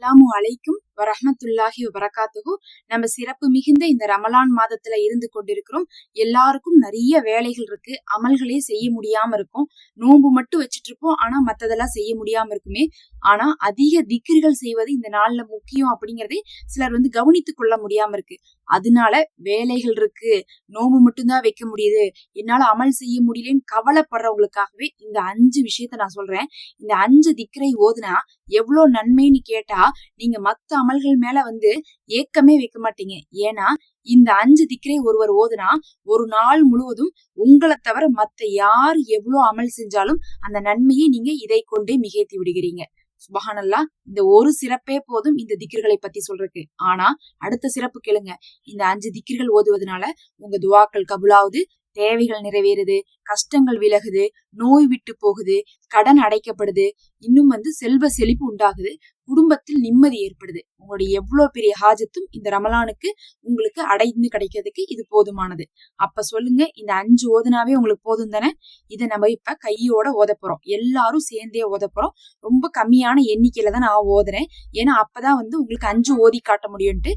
அஸ்ஸலாமு அலைக்கும் வரஹ்மத்துல்லாஹி வபரகாத்துஹு. நம்ம சிறப்பு மிகுந்த இந்த ரமலான் மாதத்துல இருந்து கொண்டிருக்கிறோம். எல்லாருக்கும் நிறைய வேலைகள் இருக்கு, அமல்களே செய்ய முடியாம இருக்கும். நோன்பு மட்டும் வச்சுட்டு இருப்போம், ஆனா மத்ததெல்லாம் செய்ய முடியாம இருக்குமே. ஆனா அதிக திக்ர்கள் செய்வது இந்த நாள்ல முக்கியம் அப்படிங்கறதை சிலர் கவனித்துக் கொள்ள முடியாம இருக்கு. அதனால வேலைகள் இருக்கு, நோன்பு மட்டும்தான் வைக்க முடியுது, என்னால அமல் செய்ய முடியலன்னு கவலைப்படுறவங்களுக்காகவே இந்த 5 விஷயத்த நான் சொல்றேன். இந்த 5 திக்ரை ஓதுனா எவ்வளவு நன்மைன்னு கேட்டா நீங்க மத்த அமல்கள் மேல ஏக்கமே வைக்க மாட்டீங்க. ஏன்னா இந்த 5 திக்ரை ஒருவர் ஓதுனா ஒரு நாள் முழுவதும் உங்களை தவிர மத்த யார் எவ்வளவு அமல் செஞ்சாலும் அந்த நன்மையை நீங்க இதை கொண்டே மிகைத்து விடுகிறீங்க. சுபஹானல்லாஹ். இந்த ஒரு சிறப்பே போதும் இந்த திக்ர்களை பத்தி சொல்றதுக்கு. ஆனா அடுத்த சிறப்பு கேளுங்க. இந்த 5 திக்ர்கள் ஓதுவதனால உங்க துவாக்கள் கபுலாவுது, தேவைகள் நிறைவேறுது, கஷ்டங்கள் விலகுது, நோய் விட்டு போகுது, கடன் அடைக்கப்படுது, இன்னும் செல்வ செழிப்பு உண்டாகுது, குடும்பத்தில் நிம்மதி ஏற்படுது. உங்களுடைய எவ்வளவு பெரிய ஹாஜத்தும் இந்த ரமலானுக்கு உங்களுக்கு அடைந்து கிடைக்கிறதுக்கு இது போதுமானது. அப்ப சொல்லுங்க, இந்த 5 ஓதுனாவே உங்களுக்கு போதும் தானே? இதை நம்ம இப்ப கையோட ஓத போறோம். எல்லாரும் சேர்ந்தே ஓத போறோம். ரொம்ப கம்மியான எண்ணிக்கையில தான் நான் ஓதுறேன். ஏன்னா அப்பதான் உங்களுக்கு 5 ஓதி காட்ட முடியும்ட்டு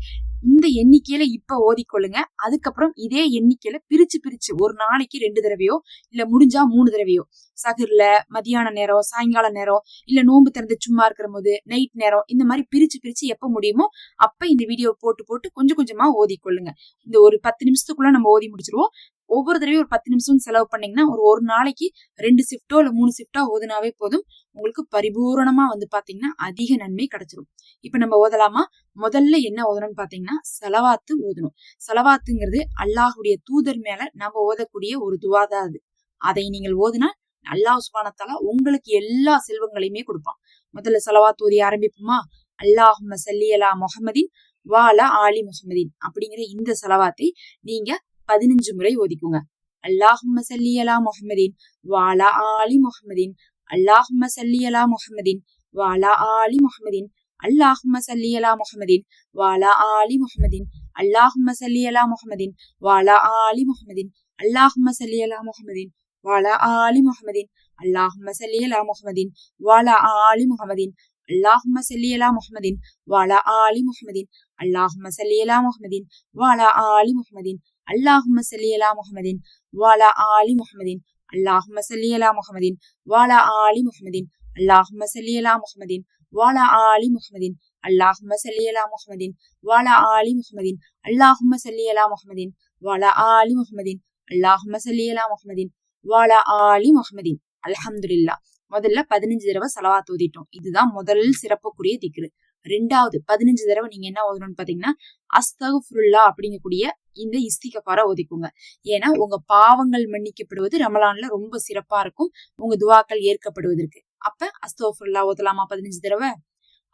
இந்த எண்ணிக்கையில இப்ப ஓதிக்கொள்ளுங்க. அதுக்கப்புறம் இதே எண்ணிக்கையில பிரிச்சு பிரிச்சு ஒரு நாளைக்கு 2 தடவையோ இல்ல முடிஞ்சா 3 தடவையோ, சகர்ல, மதியான நேரம், சாயங்கால நேரம், இல்ல நோன்பு திறந்து சும்மா இருக்கிற போது, நைட் நேரம், இந்த மாதிரி பிரிச்சு பிரிச்சு எப்ப முடியுமோ அப்ப இந்த வீடியோ போட்டு போட்டு கொஞ்சம் கொஞ்சமா ஓதிக்கொள்ளுங்க. இந்த ஒரு 10 நிமிஷத்துக்குள்ள நம்ம ஓதி முடிச்சிருவோம். ஒவ்வொரு தடவையும் ஒரு 10 நிமிஷம் செலவு பண்ணீங்கன்னா ஒரு நாளைக்கு 2 ஷிஃப்டோ இல்ல 3 ஷிஃப்டா ஓதுனாவே போதும். உங்களுக்கு பரிபூரணமா பாத்தீங்கன்னா அதிக நன்மை கிடைச்சிரும். இப்ப நம்ம ஓதலாமா? முதல்ல என்ன ஓதணும்னு பாத்தீங்கன்னா ஸலவாத்து ஓதணும். ஸலவாத்துங்கிறது அல்லாஹ்வுடைய தூதர் மேல நம்ம ஓதக்கூடிய ஒரு துவா தான் அது. அதை நீங்கள் ஓதுனா அல்லாஹ் சுப்ஹானஹு வ தஆலா உங்களுக்கு எல்லா செல்வங்களையுமே கொடுப்பான். முதல்ல ஸலவாத் ஓதி ஆரம்பிப்போமா? அல்லாஹும்ம ஸல்லி அலா முஹம்மதின் வ அலா ஆலி முஹம்மதின் அப்படிங்கிற இந்த ஸலவாத்தை நீங்க 15 முறை ஓதிக்குங்க. அல்லாஹும்ம ஸல்லி அலா முஹம்மதின் வ அலா ஆலி முஹம்மதின், அல்லாஹும்ம ஸல்லி அலா முஹம்மதின் வ அலா ஆலி முஹம்மதின், அல்லாஹும்ம ஸல்லி அலா முஹம்மதின் வ அலா ஆலி முஹம்மதின், அல்லாஹும்ம ஸல்லி அலா முஹம்மதின் வ அலா ஆலி முஹம்மதின், அல்லாஹும்ம ஸல்லி அலா முஹம்மதின் வ அலா ஆலி முஹம்மதின், அல்லாஹும்ம ஸல்லி அலா முஹம்மதின் வ அலா ஆலி முஹம்மதின், அல்லாஹும்ம ஸல்லி அலா முஹம்மதின் வ அலா ஆலி முஹம்மதின், அல்லாஹும்ம ஸல்லி அலா முஹம்மதின் வ அலா ஆலி முஹம்மதின், அல்லாஹும்ம ஸல்லி அலா முஹம்மதின் வ அலா ஆலி முஹம்மதின், அல்லாஹும்ம ஸல்லி அலா முஹம்மதின் வ அலா ஆலி முஹம்மதின், அல்லாஹும்ம ஸல்லி அலா முஹம்மதின் வ அலா ஆலி முஹம்மதின், அல்லாஹும்ம ஸல்லி அலா முஹம்மதின் வ அலா ஆலி முஹம்மதின், அல்லாஹும்ம ஸல்லி அலா முஹம்மதின் வ அலா ஆலி முஹம்மதின், அல்லாஹும்ம ஸல்லி அலா முஹம்மதின் வ அலா ஆலி முஹம்மதின். அல்ஹம்துலில்லாஹ். முதல்ல 15 தடவை ஸலவாத் ஓதிட்டோம். இதுதான் முதல் சிறப்புக்குரிய திக்ரு. 2வது 15 தடவை நீங்க என்ன ஓதணும்னு பாத்தீங்கன்னா அஸ்தகுஃபிருல்லாஹ் அப்படிங்கக்கூடிய இந்த இஸ்திக்ஃபாரை ஓதிக்குங்க. ஏன்னா உங்க பாவங்கள் மன்னிக்கப்படுவது ரமலான்ல ரொம்ப சிறப்பா இருக்கும், உங்க துவாக்கள் ஏற்கப்படுவதற்கு. அப்ப அஸ்தகுஃபிருல்லாஹ் ஓதலாமா 15 தடவை?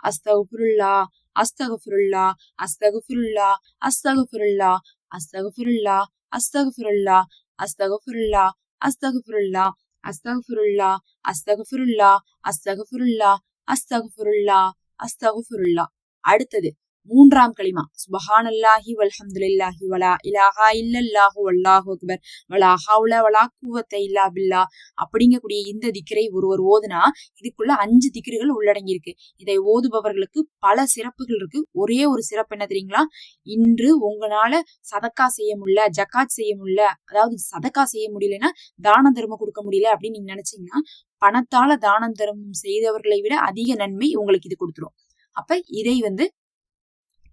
அஸ்தகுஃபிருல்லாஹ், அஸ்தகுஃபிருல்லாஹ், அஸ்தகுஃபிருல்லாஹ், அஸ்தகுஃபிருல்லாஹ், அஸ்தகுஃபிருல்லாஹ், அஸ்தகுஃபிருல்லாஹ், அஸ்தகுஃபிருல்லாஹ், அஸ்தகுஃபிருல்லாஹ், அஸ்தகுஃபிருல்லாஹ், அஸ்தகுஃபிருல்லாஹ், அஸ்தகுஃபிருல்லாஹ், அஸ்தகுஃபிருல்லாஹ், அஸ்தகுஃபிருல்லாஹ். அடுத்தது 3ஆம் கலிமா சுப்ஹானல்லாஹி வல்ஹம்துலில்லாஹி வலா இலாஹா இல்லல்லாஹு வல்லாஹு அக்பர் வலா ஹவ்ல வலா குவத்த இல்லா பில்லாஹ் அப்படிங்கக்கூடிய இந்த திக்ரை ஒருவர் ஓதுனா இதுக்குள்ள 5 திக்ர்கள் உள்ளடங்கி இருக்கு. இதை ஓதுபவர்களுக்கு பல சிறப்புகள் இருக்கு. ஒரே ஒரு சிறப்பு என்ன தெரியுங்களா? இன்று உங்களால சதக்கா செய்ய முடியல, ஜக்காத் செய்ய முடியல, அதாவது சதக்கா செய்ய முடியலன்னா தான தர்மம் கொடுக்க முடியல அப்படின்னு நீங்க நினைச்சீங்கன்னா பணத்தால தானம் தர்மம் செய்தவர்களை விட அதிக நன்மை உங்களுக்கு இது கொடுத்துரும். அப்ப இதை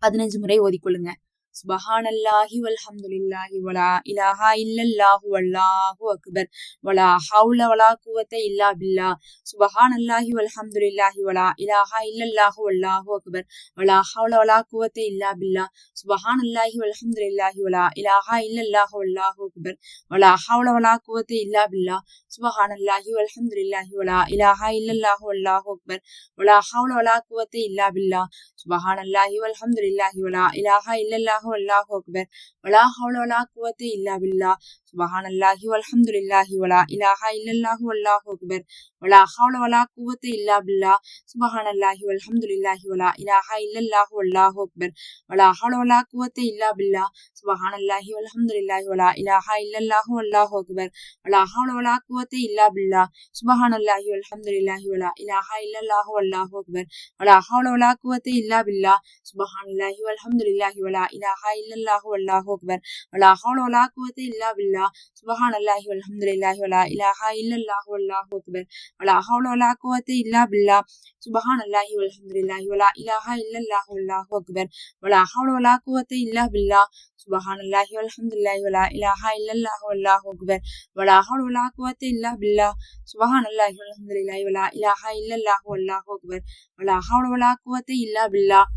15 முறை ஓதிக்கொள்ளுங்க. சுப்ஹானல்லாஹி வல்ஹம்துலில்லாஹி வலா இலாஹா இல்லல்லாஹு வல்லாஹு அக்பர் வலா ஹவ்ல வலா குவத்த இல்லா பில்லாஹ், சுப்ஹானல்லாஹி வல்ஹம்துலில்லாஹி வலா இலாஹா இல்லல்லாஹு வல்லாஹு அக்பர் வலா ஹவ்ல வலா குவத்த இல்லா பில்லாஹ், சுப்ஹானல்லாஹி வல்ஹம்துலில்லாஹி வலா இலாஹா இல்லல்லாஹு வல்லாஹு அக்பர் வலா ஹவ்ல வலா குவத்த இல்லா பில்லாஹ், சுப்ஹானல்லாஹி வல்ஹம்துலில்லாஹி வலா இலாஹா இல்லல்லாஹு வல்லாஹு அக்பர் வலா ஹவ்ல வலா குவத்த இல்லா பில்லாஹ், சுப்ஹானல்லாஹி வல்ஹம்துலில்லாஹி வலா இலாஹா இல்லல்லாஹு வல்லாஹு அக்பர் வலா ஹவ்ல வலா குவத்த இல்லா பில்லாஹ், சுபஹானல்லாஹி வல்ஹம்துலில்லாஹி வலா இலாஹா இல்லல்லாஹு வல்லாஹு அக்பர் வலா ஹவ்ல வலா குவத்த இல்லா பில்லாஹ் சுபஹானல்லாஹி வல்ஹம்துலில்லாஹி வலா இலாஹா இல்லல்லாஹு வல்லாஹு அக்பர் வலா ஹவ்ல வலா குவத்த இல்லா பில்லாஹ் சுபஹானல்லாஹி வல்ஹம்துலில்லாஹி வலா இலாஹா இல்லல்லாஹு வல்லாஹு அக்பர் வலா ஹவ்ல வலா குவத்த இல்லா பில்லாஹ் சுபஹானல்லாஹி வல்ஹம்துலில்லாஹி வலா இலாஹா இல்லல்லாஹு வல்லாஹு அக்பர் வலா ஹவ்ல வலா குவத்த இல்லா பில்லாஹ் சுபஹானல்லாஹி வல்ஹம்துலில்லாஹி வலா இலாஹா இல்லல்லாஹு வல்லாஹு அக்பர் வலா ஹவ்ல வலா குவத்த இல்லா பில்லாஹ் சுபஹானல்லாஹி வல்ஹம்துலில்லாஹி வலா இலாஹா இல்லல்லாஹு வல்லாஹு அக்பர் வலா ஹவ்ல வலா குவத்த இல்லா பில்லாஹ் சுபஹானல்லாஹி வல்ஹம்துலில்லாஹி வலா இலாஹா இல்லல்லாஹு வல்லாஹு அக்பர் வலா ஹவ்ல வலா குவத்த இல்லா பில்லாஹ் சுபஹானல்லாஹி வல்ஹம்துலில்லாஹி வலா இலாஹா இல்லல்லாஹு வல்லாஹு அக்பர் வலா ஹவ்ல வலா குவத்த இல்லா பில்லாஹ் சுபஹானல்லாஹி வல்ஹம்துலில்லாஹி வலா இலாஹா இல்லல்லாஹு வல்லாஹு அக்பர் வலா ஹவ்ல வலா குவத்த இல்லா பில்லாஹ்.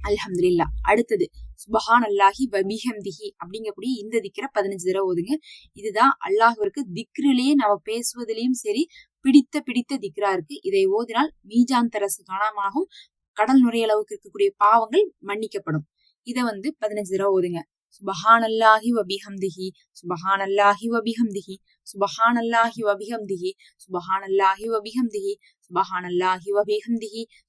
அல்ஹம்துலில்லாஹ். அடுத்தது சுபஹானல்லாஹி வபிஹம்திஹி அப்படிங்கக்கூடிய இந்த திக்ர 15 தடவை ஓதுங்க. இதுதான் அல்லாஹ்விற்கு திக்ரிலேயே நம்ம பேசுவதிலையும் சரி பிடித்த திக்ரா இருக்கு. இதை ஓதினால் மீஜான் தரசு காணாமாகும், கடல் நுரையளவுக்கு இருக்கக்கூடிய பாவங்கள் மன்னிக்கப்படும். இதை 15 தடவை ஓதுங்க. சுபஹானல்லாஹி வபிஹம்திஹி சுபஹானல்லாஹி வபிஹம்திஹி சுபஹானல்லாஹி வபிஹம்திஹி சுபஹானல்லாஹி வபிஹம்திஹி சுபஹானல்லாஹி வபிஹம்திஹி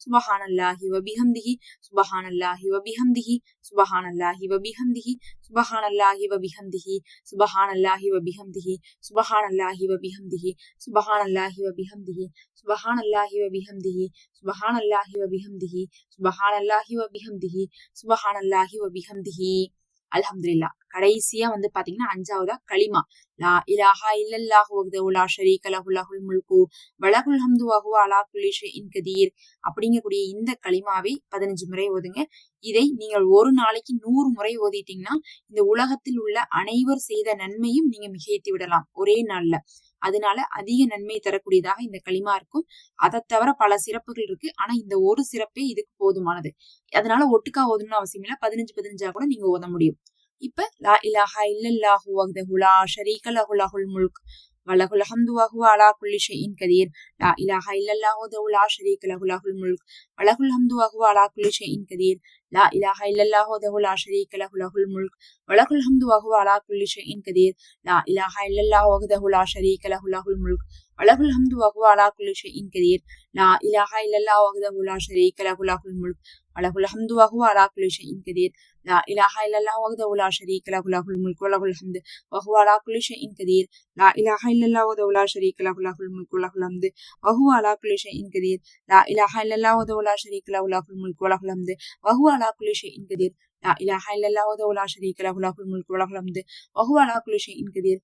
சுபஹானல்லாஹி வபிஹம்திஹி சுபஹானல்லாஹி வபிஹம்திஹி சுபஹானல்லாஹி வபிஹம்திஹி சுபஹானல்லாஹி வபிஹம்திஹி சுபஹானல்லாஹி வபிஹம்திஹி சுபஹானல்லாஹி வபிஹம்திஹி சுபஹானல்லாஹி வபிஹம்திஹி சுபஹானல்லாஹி வபிஹம்திஹி சுபஹானல்லாஹி வபிஹம்திஹி சுபஹானல்லாஹி வபிஹம்திஹி சுபஹானல்லாஹி வபிஹம்திஹி. அல்ஹம்துலில்லாஹ். கடைசியா பாத்தீங்கன்னா 5வதா களிமா லா இலாஹா இல்லல்லாஹு வஹ்தஹு லா ஷரீக லஹு லஹுல் முல்கு வலஹுல் ஹம்து வஹுவ அலா குல்லி ஷைஇன் கதீர் அப்படிங்கக்கூடிய இந்த களிமாவை 15 முறை ஓதுங்க. இதை நீங்கள் ஒரு நாளைக்கு 100 முறை ஓதிட்டீங்கன்னா இந்த உலகத்தில் உள்ள அனைவர் செய்த நன்மையும் நீங்க மிகைத்து விடலாம் ஒரே நாள்ல. அதனால அதிக நன்மை தரக்கூடியதாக இந்த களிமா இருக்கும். அதை தவிர பல சிறப்புகள் இருக்கு. ஆனா இந்த ஒரு சிறப்பே இதுக்கு போதுமானது. அதனால ஒட்டுக்கா ஓதணும்னு அவசியம் இல்லை. 15 கூட நீங்க ஓத முடியும். இப்ப லா இலாஹா இல்லல்லாஹு வஹ்தஹு லா ஷரீக லஹு லஹுல் முல்க் வலஹுல் ஹம்து வஹுவ அலா குல்லி ஷைஇன் கதீர் லா இலாஹா இல்லல்லாஹு வஹ்தஹு லா ஷரீக லஹு லஹுல் முல்க் வலஹுல் ஹம்து வஹுவ அலா குல்லி ஷைஇன் கதீர் லா இலாஹா இல்லல்லாஹு வஹ்தஹு லா ஷரீக லஹு லஹுல் முல்க் வலஹுல் ஹம்து வஹுவ அலா குல்லி ஷைஇன் கதீர் லா இலாஹா இல்லல்லாஹு வஹ்தஹு லா ஷரீக லஹு லஹுல் முல்க் வலஹுல் ஹம்து வஹுவ அலா குல்லி ஷைஇன் கதீர் லா இலாஹா இல்லல்லாஹு வஹ்தஹு லா ஷரீக லஹு லஹுல் முல்க் வலஹுல் ஹம்து வஹுவ அலா குல்லி ஷைஇன் கதீர் லா இலாஹா இல்லல்லாஹு வஹ்தஹு லா ஷரீக லஹு லஹுல் முல்க் வலஹுல் ஹம்து வஹுவ அலா குல்லி ஷைஇன் கதீர் லா இலாஹா இல்லல்லாஹு வஹ்தஹு லா ஷரீக லஹு லஹுல் முல்க் வலஹுல் ஹம்து வஹுவ அலா குல்லி ஷைஇன் கதீர் லா இலாஹா இல்லல்லாஹு வஹ்தஹு லா ஷரீக லஹு லஹுல் முல்க் வலஹுல் ஹம்து வஹுவ அலா குல்லி ஷைஇன் கதீர் லா இலாஹா இல்லல்லாஹு வஹ்தஹு லா ஷரீக லஹு லஹுல் முல்க் வலஹுல் ஹம்து வஹுவ அலா குல்லி ஷைஇன் கதீர் லா இலாஹா இல்லல்லாஹு வஹ்தஹு லா ஷரீக லஹு லஹுல் முல்க் வலஹுல் ஹம்து வஹுவ அலா குல்லி ஷைஇன் கதீர் லா இலாஹா இல்லல்லாஹு வஹ்தஹு லா ஷரீக லஹு லஹுல் முல்க் வலஹுல் ஹம்து வஹுவ அலா குல்லி ஷைஇன் கதீர்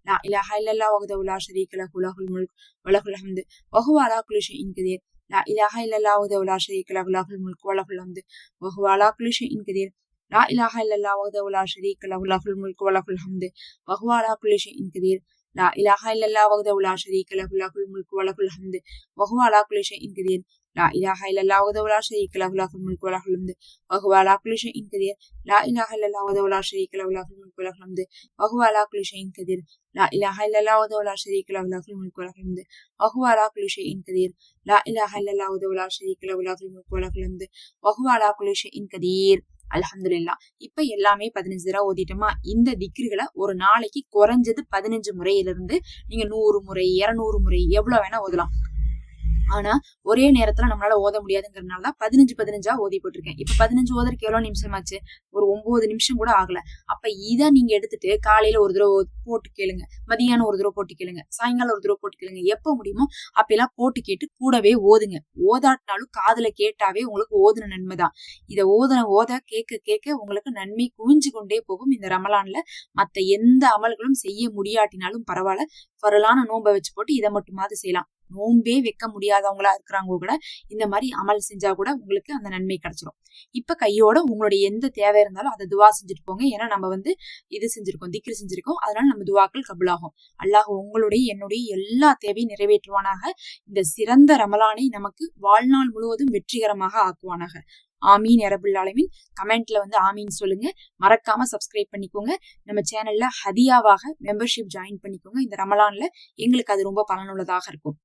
லா இலாஹா இல்லல்லாஹு வஹ்தஹு லா ஷரீக லஹு லஹுல் முல்க் வலஹுல் ஹம்து வஹுவ அலா குல்லி ஷைஇன் கதீர் லா இலாஹா இல்லல்லாஹு வஹ்தஹு லா ஷரீக லஹு லஹுல் முல்க் வலஹுல் ஹம்து வஹுவ அலா குல்லி ஷைஇன் கதீர் லா இலாஹா இல்லல்லாஹு வஹ்தஹு லா ஷரீக லஹு லஹுல் முல்க் வலஹுல் ஹம்து வஹுவ அலா குல்லி ஷைஇன் கதீர் லா இலாஹா இல்லல்லாஹு வஹ்தஹு லா ஷரீக லஹு லஹுல் முல்க் வலஹுல் ஹம்து வஹுவ அலா குல்லி ஷைஇன் கதீர் லா இலாஹா இல்லல்லாஹு வஹ்தஹு லா ஷரீக லஹு லஹுல் முல்க் வலஹுல் ஹம்து வஹுவ அலா குல்லி ஷைஇன் கதீர் லா இலாஹா இல்லல்லாஹு வஹ்தஹு லா ஷரீக லஹு லஹுல் முல்க் வலஹுல் ஹம்து வஹுவ அலா குல்லி ஷைஇன் கதீர் லா இலாஹா இல்லல்லாஹு வஹ்தஹு லா ஷரீக லஹு லஹுல் முல்க் வலஹுல் ஹம்து வஹுவ அலா குல்லி ஷைஇன் கதீர். அல்ஹம்துலில்லாஹ். இப்ப எல்லாமே 15 தடவை ஓதிட்டோமா? இந்த திக்ருகளை ஒரு நாளைக்கு குறைஞ்சது 15 முறையிலிருந்து நீங்க 100 முறை 200 முறை எவ்வளவு வேணா ஓதலாம். ஆனா ஒரே நேரத்துல நம்மளால ஓத முடியாதுங்கிறதுனாலதான் 15 ஓதி போட்டிருக்கேன். இப்ப 15 ஓதற்கு எவ்வளவு நிமிஷம் ஆச்சு? ஒரு 9 நிமிஷம் கூட ஆகல. அப்ப இதை நீங்க எடுத்துட்டு காலையில ஒரு தடவை போட்டு கேளுங்க, மதியானம் ஒரு தடவை போட்டு கேளுங்க, சாயங்காலம் ஒரு தடவை போட்டு கேளுங்க. எப்ப முடியுமோ அப்பெல்லாம் போட்டு கேட்டு கூடவே ஓதுங்க. ஓதாட்டினாலும் காதுல கேட்டாவே உங்களுக்கு ஓதுன நன்மைதான். இதை ஓத கேட்க கேட்க உங்களுக்கு நன்மை குவிஞ்சு கொண்டே போகும். இந்த ரமலான்ல மத்த எந்த அமல்களும் செய்ய முடியாட்டினாலும் பரவாயில்ல, பரலான நோன்பை வச்சு போட்டு இதை மட்டுமாவது செய்யலாம். நோன்பே வைக்க முடியாதவங்களா இருக்கிறாங்க கூட இந்த மாதிரி அமல் செஞ்சா கூட உங்களுக்கு அந்த நன்மை கிடைச்சிடும். இப்ப கையோட உங்களுடைய எந்த தேவை இருந்தாலும் அதை துவா செஞ்சுட்டு போங்க. ஏன்னா நம்ம இது செஞ்சிருக்கோம், திக்ரு செஞ்சிருக்கோம். அதனால நம்ம துவாக்கள் கபுலாகும். அல்லாஹ் உங்களுடைய என்னுடைய எல்லா தேவையும் நிறைவேற்றுவானாக. இந்த சிறந்த ரமலானை நமக்கு வாழ்நாள் முழுவதும் வெற்றிகரமாக ஆக்குவானாக. ஆமீன் யா ரப்பல் ஆலமீன். கமெண்ட்ல ஆமீன் சொல்லுங்க. மறக்காம சப்ஸ்கிரைப் பண்ணிக்கோங்க. நம்ம சேனல்ல ஹதியாவாக மெம்பர்ஷிப் ஜாயின் பண்ணிக்கோங்க. இந்த ரமலான்ல எங்களுக்கு அது ரொம்ப பலனுள்ளதாக இருக்கும்.